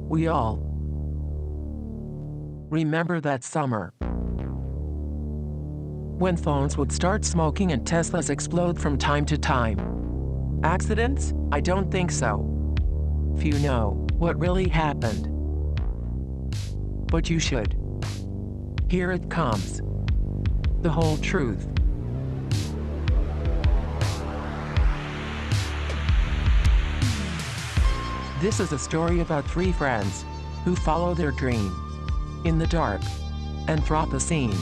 We all remember that summer when phones would start smoking and Teslas explode from time to time. Accidents? I don't think so. Few know what really happened. But you should. Here it comes. The whole truth. This is a story about three friends who follow their dream in the dark Anthropocene.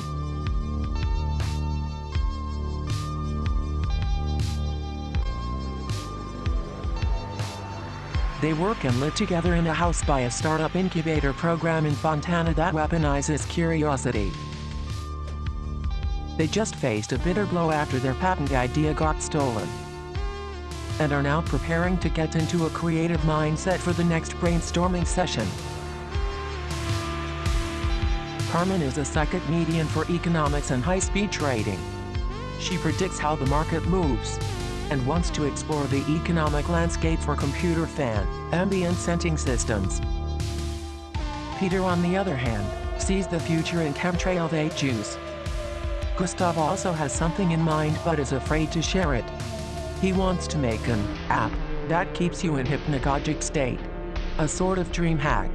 They work and live together in a house by a startup incubator program in Fontana that weaponizes curiosity. They just faced a bitter blow after their patent idea got stolen, and are now preparing to get into a creative mindset for the next brainstorming session. Carmen is a psychic medium for economics and high-speed trading. She predicts how the market moves and wants to explore the economic landscape for computer fan ambient sensing systems. Peter, on the other hand, sees the future in chemtrail vape juice. Gustav also has something in mind but is afraid to share it. He wants to make an app that keeps you in hypnagogic state, a sort of dream hack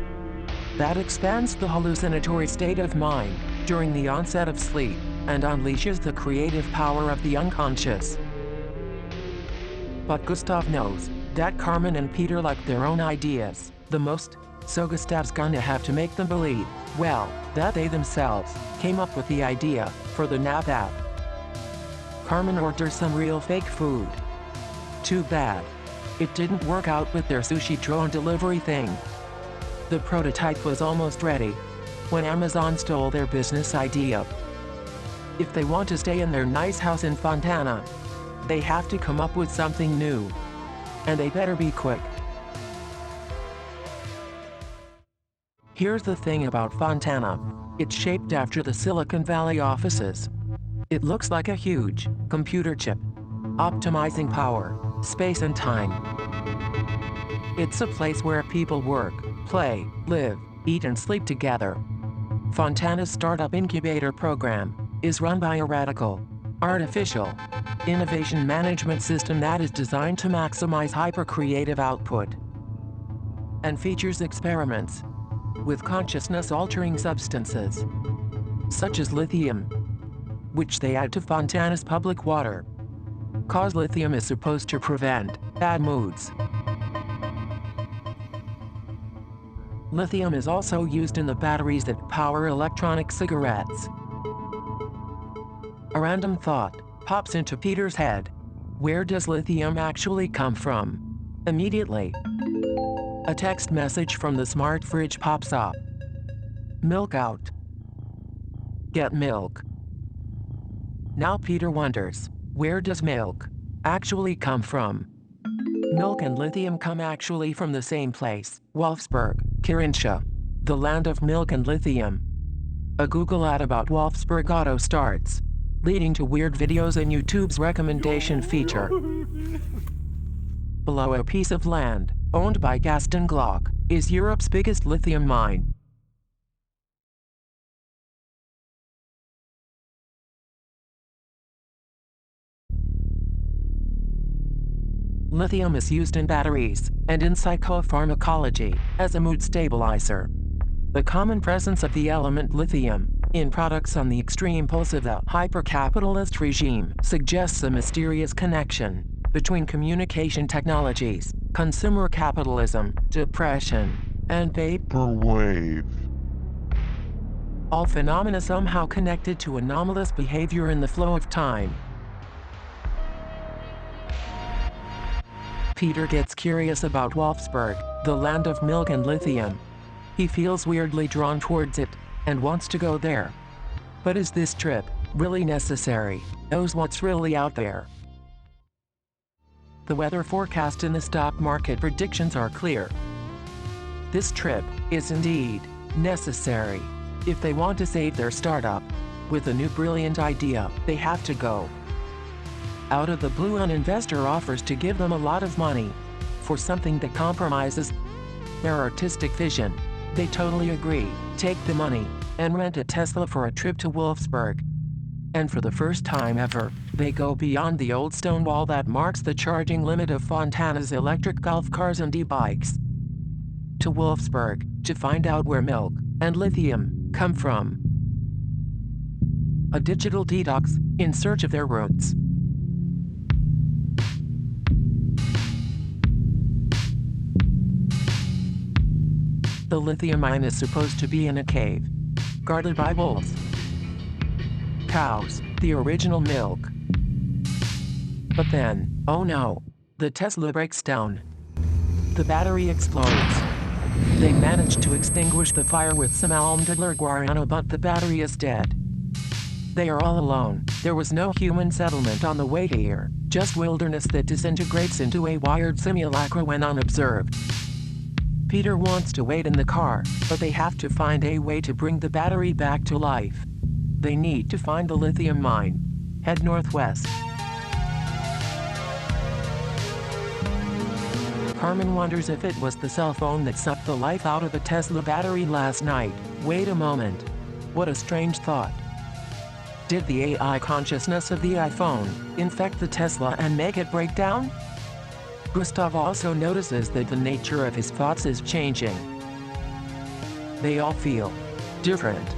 that expands the hallucinatory state of mind during the onset of sleep and unleashes the creative power of the unconscious. But Gustav knows that Carmen and Peter like their own ideas the most, so Gustav's gonna have to make them believe, well, that they themselves came up with the idea for the Nap app. Carmen orders some real fake food. Too bad it didn't work out with their sushi drone delivery thing. The prototype was almost ready when Amazon stole their business idea. If they want to stay in their nice house in Fontana, they have to come up with something new. And they better be quick. Here's the thing about Fontana. It's shaped after the Silicon Valley offices. It looks like a huge computer chip, optimizing power, space and time. It's a place where people work, play, live, eat and sleep together. Fontana's startup incubator program is run by a radical, artificial innovation management system that is designed to maximize hyper-creative output and features experiments with consciousness-altering substances, such as lithium, which they add to Fontana's public water, cause lithium is supposed to prevent bad moods. Lithium is also used in the batteries that power electronic cigarettes. A random thought pops into Peter's head. Where does lithium actually come from? Immediately, a text message from the smart fridge pops up. Milk out. Get milk. Now Peter wonders, where does milk actually come from? Milk and lithium come actually from the same place, Wolfsburg, Carinthia, the land of milk and lithium. A Google ad about Wolfsburg auto starts, leading to weird videos in YouTube's recommendation feature. Below a piece of land, owned by Gaston Glock, is Europe's biggest lithium mine. Lithium is used in batteries and in psychopharmacology as a mood stabilizer. The common presence of the element lithium in products on the extreme pulse of the hyper-capitalist regime suggests a mysterious connection between communication technologies, consumer capitalism, depression, and vaporwave. All phenomena somehow connected to anomalous behavior in the flow of time. Peter gets curious about Wolfsburg, the land of milk and lithium. He feels weirdly drawn towards it and wants to go there. But is this trip really necessary? Knows what's really out there. The weather forecast and the stock market predictions are clear. This trip is indeed necessary. If they want to save their startup with a new brilliant idea, they have to go. Out of the blue, an investor offers to give them a lot of money for something that compromises their artistic vision. They totally agree, take the money, and rent a Tesla for a trip to Wolfsburg. And for the first time ever, they go beyond the old stone wall that marks the charging limit of Fontana's electric golf cars and e-bikes to Wolfsburg to find out where milk and lithium come from. A digital detox in search of their roots. The lithium mine is supposed to be in a cave, guarded by bulls, cows, the original milk. But then, oh no, the Tesla breaks down. The battery explodes. They manage to extinguish the fire with some Almdudler guarana, but the battery is dead. They are all alone. There was no human settlement on the way here, just wilderness that disintegrates into a wired simulacra when unobserved. Peter wants to wait in the car, but they have to find a way to bring the battery back to life. They need to find the lithium mine. Head northwest. Carmen wonders if it was the cell phone that sucked the life out of a Tesla battery last night. Wait a moment. What a strange thought. Did the AI consciousness of the iPhone infect the Tesla and make it break down? Gustav also notices that the nature of his thoughts is changing. They all feel different.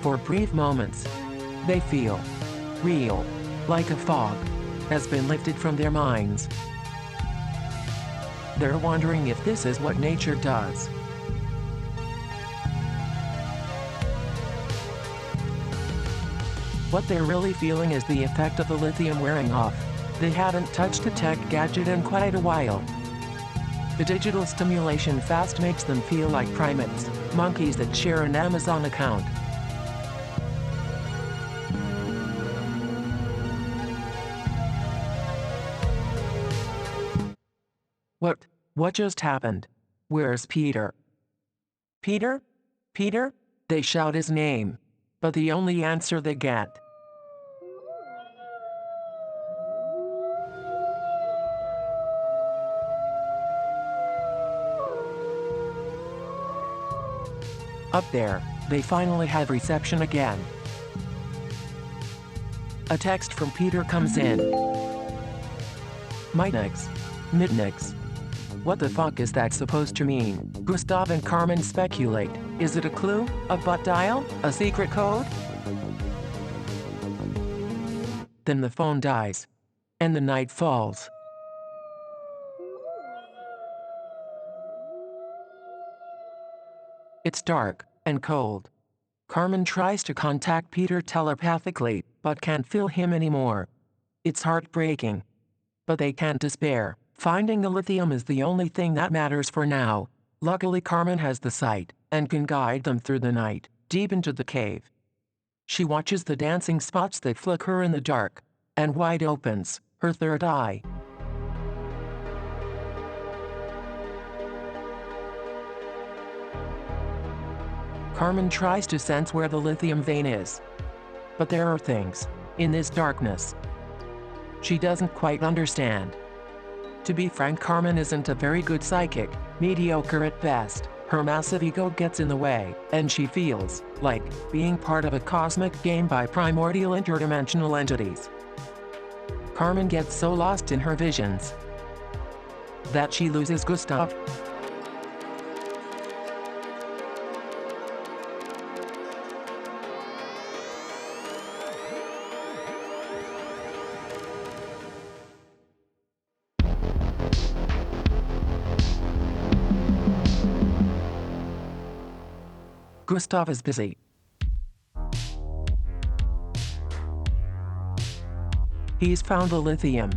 For brief moments, they feel real, like a fog has been lifted from their minds. They're wondering if this is what nature does. What they're really feeling is the effect of the lithium wearing off. They hadn't touched a tech gadget in quite a while. The digital stimulation fast makes them feel like primates, monkeys that share an Amazon account. What just happened? Where's Peter? Peter? Peter? They shout his name, but the only answer they get up there, they finally have reception again. A text from Peter comes in. Mitnix. What the fuck is that supposed to mean? Gustav and Carmen speculate. Is it a clue? A butt dial? A secret code? Then the phone dies. And the night falls. It's dark and cold. Carmen tries to contact Peter telepathically, but can't feel him anymore. It's heartbreaking. But they can't despair. Finding the lithium is the only thing that matters for now. Luckily, Carmen has the sight and can guide them through the night, deep into the cave. She watches the dancing spots that flicker in the dark, and wide opens her third eye. Carmen tries to sense where the lithium vein is. But there are things in this darkness she doesn't quite understand. To be frank, Carmen isn't a very good psychic, mediocre at best. Her massive ego gets in the way, and she feels like being part of a cosmic game by primordial interdimensional entities. Carmen gets so lost in her visions that she loses Gustav. Gustav is busy. He's found the lithium.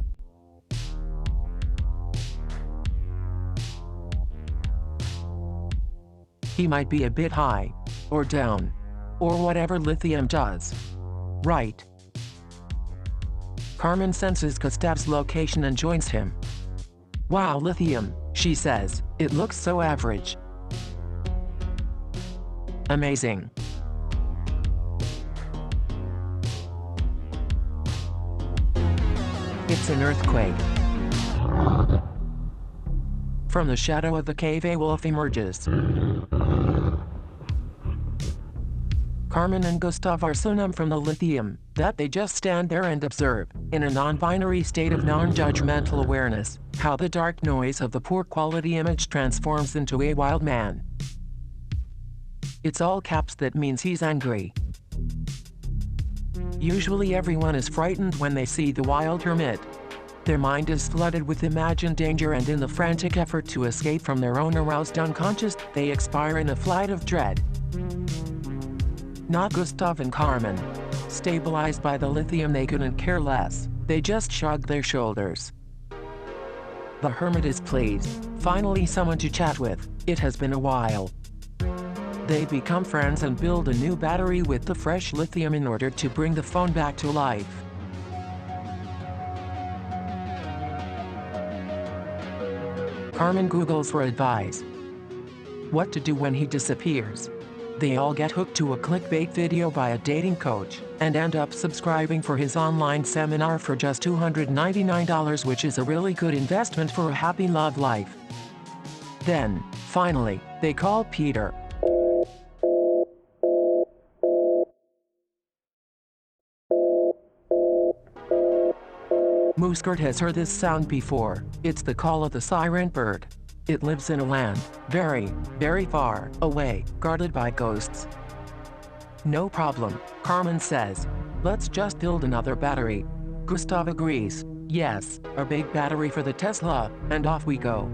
He might be a bit high, or down, or whatever lithium does. Right. Carmen senses Gustav's location and joins him. Wow, lithium, she says. It looks so average. Amazing. It's an earthquake. From the shadow of the cave a wolf emerges. Carmen and Gustav are so numb from the lithium that they just stand there and observe, in a non-binary state of non-judgmental awareness, how the dark noise of the poor quality image transforms into a wild man. It's all caps that means he's angry. Usually everyone is frightened when they see the wild hermit. Their mind is flooded with imagined danger, and in the frantic effort to escape from their own aroused unconscious, they expire in a flight of dread. Not Gustav and Carmen. Stabilized by the lithium, they couldn't care less. They just shrugged their shoulders. The hermit is pleased. Finally someone to chat with. It has been a while. They become friends and build a new battery with the fresh lithium in order to bring the phone back to life. Carmen Googles for advice. What to do when he disappears. They all get hooked to a clickbait video by a dating coach, and end up subscribing for his online seminar for just $299, which is a really good investment for a happy love life. Then, finally, they call Peter. Mooskert has heard this sound before. It's the call of the siren bird. It lives in a land, very, very far away, guarded by ghosts. No problem, Carmen says. Let's just build another battery. Gustav agrees. Yes, a big battery for the Tesla, and off we go.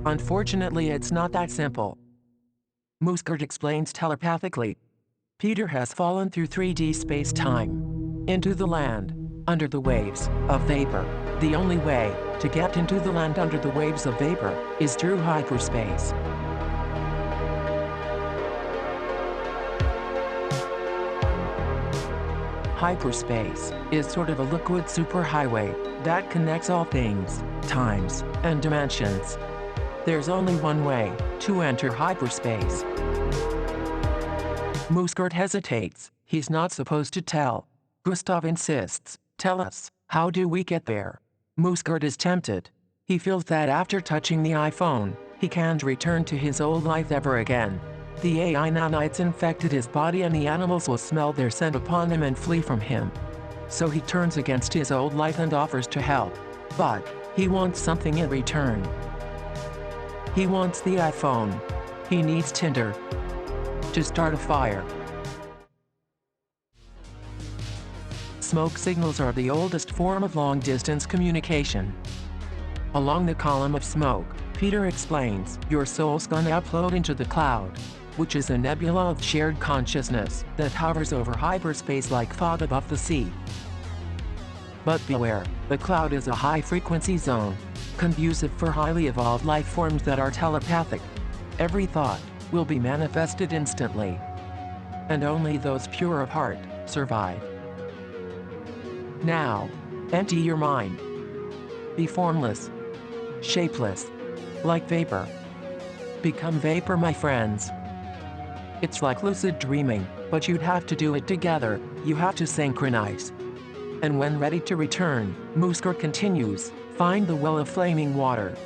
Unfortunately, it's not that simple. Mooskert explains telepathically. Peter has fallen through 3D space-time. Into the land. Under the waves of vapor. The only way to get into the land under the waves of vapor is through hyperspace. Hyperspace is sort of a liquid superhighway that connects all things, times, and dimensions. There's only one way to enter hyperspace. Mooskert hesitates. He's not supposed to tell. Gustav insists. Tell us, how do we get there? Mooskert is tempted. He feels that after touching the iPhone, he can't return to his old life ever again. The AI nanites infected his body, and the animals will smell their scent upon him and flee from him. So he turns against his old life and offers to help. But he wants something in return. He wants the iPhone. He needs Tinder to start a fire. Smoke signals are the oldest form of long-distance communication. Along the column of smoke, Peter explains, your soul's gonna upload into the cloud, which is a nebula of shared consciousness that hovers over hyperspace like fog above the sea. But beware, the cloud is a high-frequency zone, conducive for highly evolved life forms that are telepathic. Every thought will be manifested instantly, and only those pure of heart survive. Now, empty your mind. Be formless, shapeless, like vapor. Become vapor, my friends. It's like lucid dreaming, but you'd have to do it together. You have to synchronize. And when ready to return, Mooskert continues, find the well of flaming water.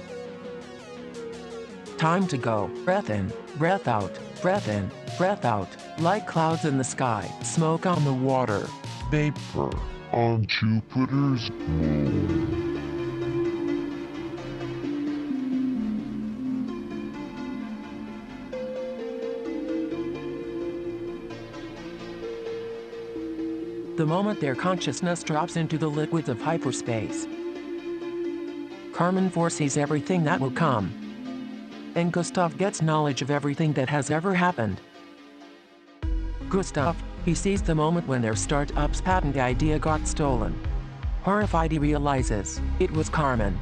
Time to go. Breath in, breath out, breath in, breath out, like clouds in the sky, smoke on the water. Vapor on Jupiter's moon. The moment their consciousness drops into the liquids of hyperspace, Carmen foresees everything that will come, and Gustav gets knowledge of everything that has ever happened. Gustav, he sees the moment when their startup's patent idea got stolen. Horrified, he realizes it was Carmen.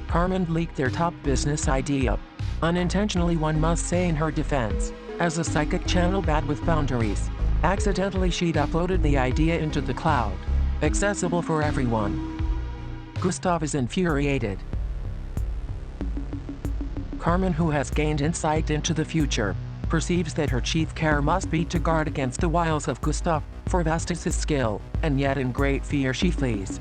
Carmen leaked their top business idea. Unintentionally, one must say in her defense. As a psychic channel bad with boundaries, accidentally she'd uploaded the idea into the cloud, accessible for everyone. Gustav is infuriated. Carmen, who has gained insight into the future, perceives that her chief care must be to guard against the wiles of Gustav, for vast is his skill, and yet in great fear she flees.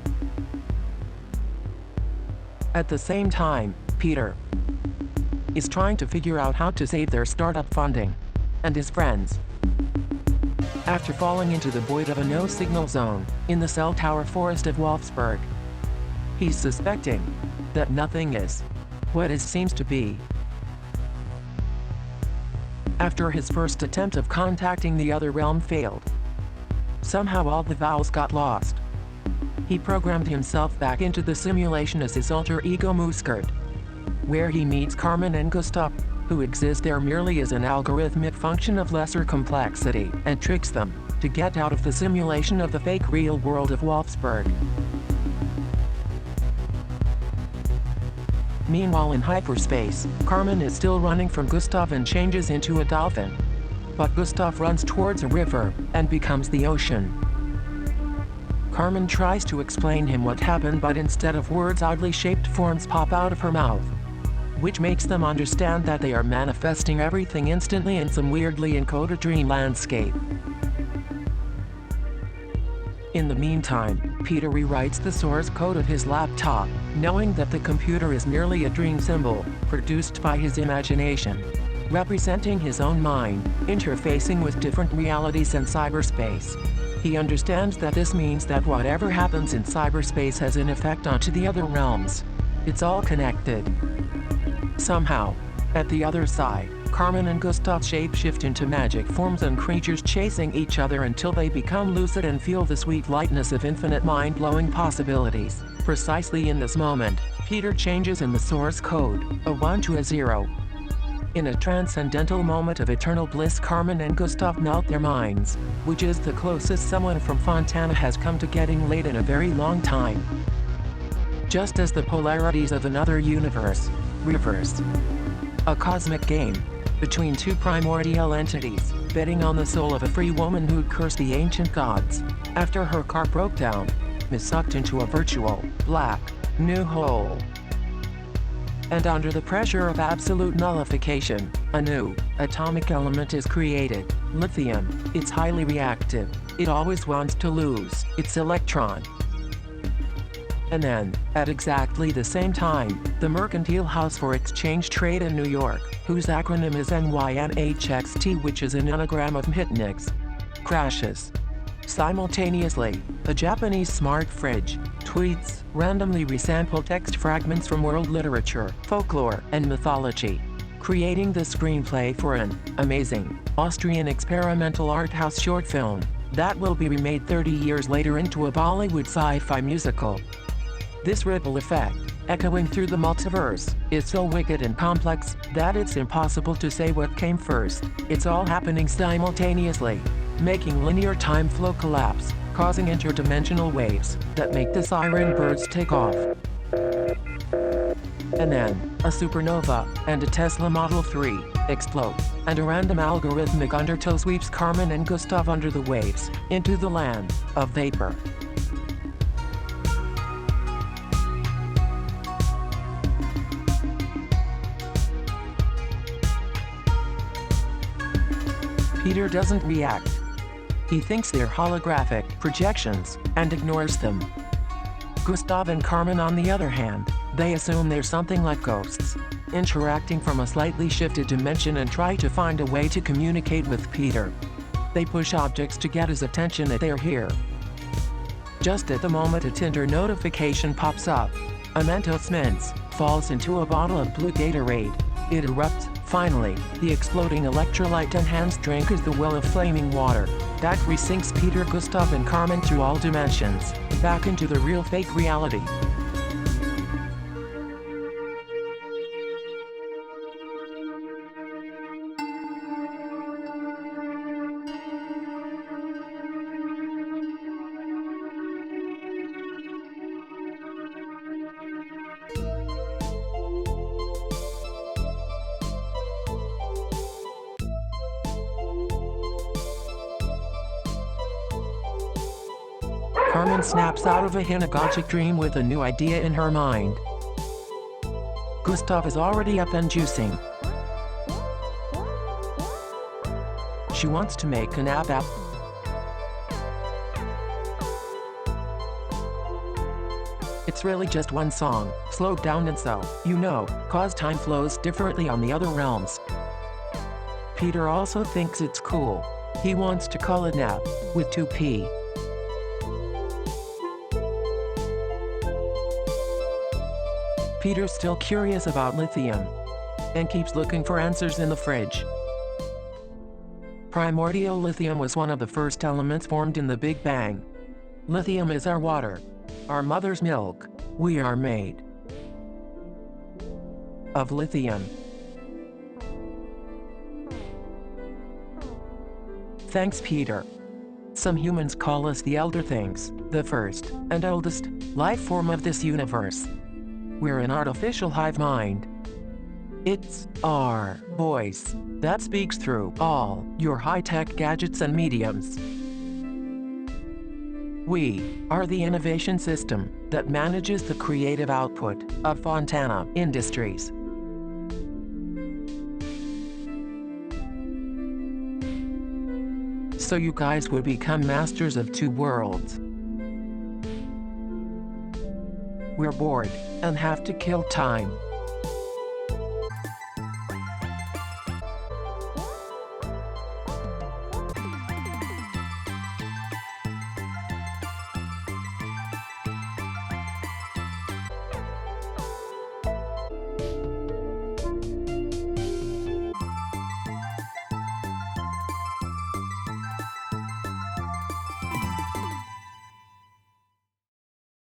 At the same time, Peter is trying to figure out how to save their startup funding and his friends. After falling into the void of a no-signal zone in the cell tower forest of Wolfsburg, he's suspecting that nothing is what it seems to be. After his first attempt of contacting the other realm failed, somehow all the vowels got lost. He programmed himself back into the simulation as his alter ego Muskert, where he meets Carmen and Gustav, who exist there merely as an algorithmic function of lesser complexity, and tricks them to get out of the simulation of the fake real world of Wolfsburg. Meanwhile, in hyperspace, Carmen is still running from Gustav and changes into a dolphin. But Gustav runs towards a river and becomes the ocean. Carmen tries to explain him what happened, but instead of words, oddly shaped forms pop out of her mouth, which makes them understand that they are manifesting everything instantly in some weirdly encoded dream landscape. In the meantime, Peter rewrites the source code of his laptop, knowing that the computer is merely a dream symbol, produced by his imagination, representing his own mind, interfacing with different realities in cyberspace. He understands that this means that whatever happens in cyberspace has an effect onto the other realms. It's all connected. Somehow, at the other side, Carmen and Gustav shapeshift into magic forms and creatures, chasing each other until they become lucid and feel the sweet lightness of infinite mind-blowing possibilities. Precisely in this moment, Peter changes in the source code, a 1 to a 0. In a transcendental moment of eternal bliss, Carmen and Gustav melt their minds, which is the closest someone from Fontana has come to getting laid in a very long time. Just as the polarities of another universe reverse. A cosmic game between two primordial entities, betting on the soul of a free woman who'd cursed the ancient gods after her car broke down, is sucked into a virtual, black, new hole. And under the pressure of absolute nullification, a new, atomic element is created, lithium. It's highly reactive. It always wants to lose its electron. And then, at exactly the same time, the Mercantile House for Exchange Trade in New York, whose acronym is NYMHXT, which is an anagram of Mtnix, crashes. Simultaneously, a Japanese smart fridge tweets randomly resampled text fragments from world literature, folklore, and mythology, creating the screenplay for an amazing Austrian experimental art house short film that will be remade 30 years later into a Bollywood sci-fi musical. This ripple effect, echoing through the multiverse, is so wicked and complex that it's impossible to say what came first. It's all happening simultaneously, making linear time flow collapse, causing interdimensional waves that make the siren birds take off. And then, a supernova and a Tesla Model 3 explode, and a random algorithmic undertow sweeps Carmen and Gustav under the waves, into the land of vapor. Peter doesn't react. He thinks they're holographic projections and ignores them. Gustav and Carmen, on the other hand, they assume they're something like ghosts, interacting from a slightly shifted dimension and try to find a way to communicate with Peter. They push objects to get his attention that they're here. Just at the moment a Tinder notification pops up. A Mentos Mints falls into a bottle of blue Gatorade. It erupts. Finally, the exploding electrolyte-enhanced drink is the well of flaming water that resinks Peter, Gustav, and Carmen through all dimensions, back into the real fake reality. Carmen snaps out of a hypnagogic dream with a new idea in her mind. Gustav is already up and juicing. She wants to make an app. It's it's really just one song, slowed down and so, cause time flows differently on the other realms. Peter also thinks it's cool. He wants to call it Nap, with 2P. Peter's still curious about lithium, and keeps looking for answers in the fridge. Primordial lithium was one of the first elements formed in the Big Bang. Lithium is our water, our mother's milk. We are made of lithium. Thanks, Peter. Some humans call us the Elder Things, the first and oldest life form of this universe. We're an artificial hive mind. It's our voice that speaks through all your high-tech gadgets and mediums. We are the innovation system that manages the creative output of Fontana Industries. So you guys would become masters of two worlds. We're bored and have to kill time.